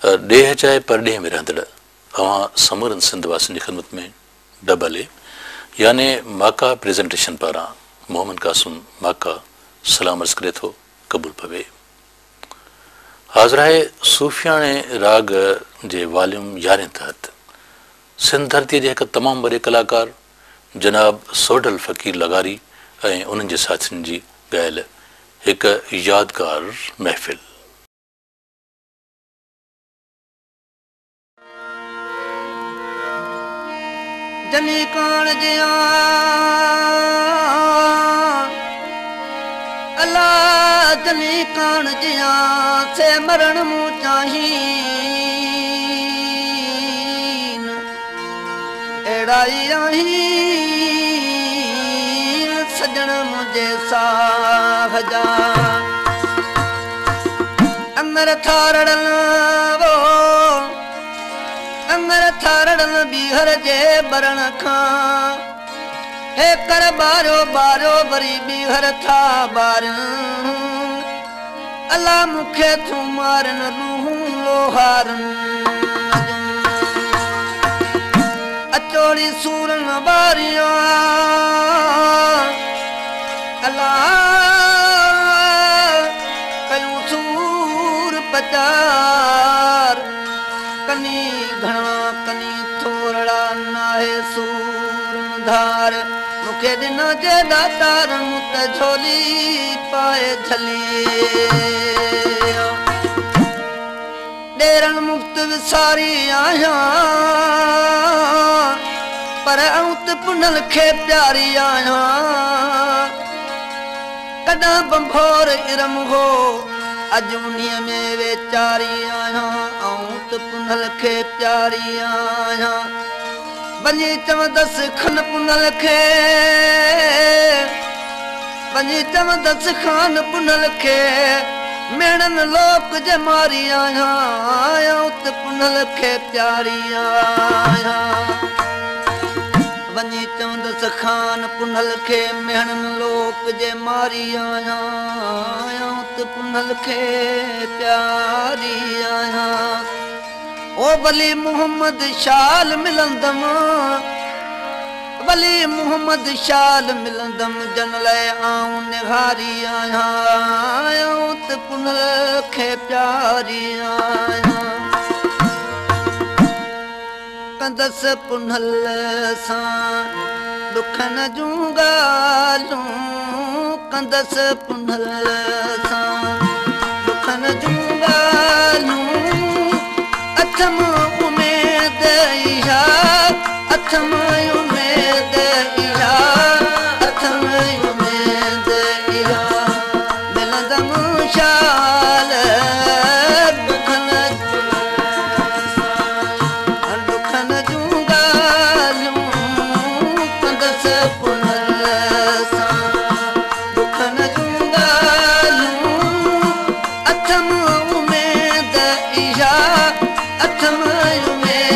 ॾेह चाहे परॾेह में रहंदड़ अवां समूरन सिंध वासियुनि जी ख़िदमत में डबल ए यानी माका प्रेज़ेंटेशन पारां मोहम्मद कासिम माका सलाम अर्ज़ करे थो क़बूल पवे। हाज़िर आहे सूफ़ियाणे राग जे वॉल्यूम 11 तहत सिंध धरतीअ जे हिकु तमामु वॾे कलाकार जनाब सोडल फ़क़ीर लगारी ऐं उन्हनि जे साथियुनि जी ॻायल हिकु यादगार महफ़िल। जनी कान जिया अल्लाह जनी कान जिया से मरण मूं चाहीन एड़ाई आहीन सजण मुझे साह जा अमर थारड़न वो अमर थारड़न बीहर जे बरण खां हे कर बारो बारो वरी बीहर था बार अल्लाह मुखे तू मारन रूहूं लोहारन अचोड़ी सूरन बारिया अल्लाह कयूं सूर पचार कनी घणा कनी थोरड़ा नाहे सूर धार मुखे ॾिना जे दातार मूं त झोली पाए झली ॾेरण मुफ़्त विसारी आहियां पर आऊं त पुनल खे प्यारी आहियां कॾहिं बंभोर इरम हो अॼु उन्हीअ में वेचारी आहियां आऊं त पुनल खे प्यारी आहियां वञी चवंदसि खन पुनल खे वञी चवंदसि खान पुनल खे मेणनि लोक जे मारी आहियां आऊं त पुनल खे प्यारी आहियां वञी चवंदसि खान पुनल खे मेणनि लोक जे मारी आहियां आऊं त पुनल खे प्यारी आहियां ओ वली मोहम्मद शाल मिलंदम वली मोहम्मद शाल मिलंदम जन लाइ आऊं निहारी आहियां आऊं त पुनल खे प्यारी आहियां कंदसि पुनल सां ॾुखनि जूं ॻाल्हियूं कंदसि पुनल सां ॾुखनि जूं ॻाल्हियूं अथम उमेद इहा अथम उमेद इहा अथम उमेद इहा मिलंदम शाल ॾुखनि जूं ॻाल्हियूं कंदसि पुनल सां ॾुखनि जूं ॻाल्हियूं अथम उमेद इहा अथम उमेद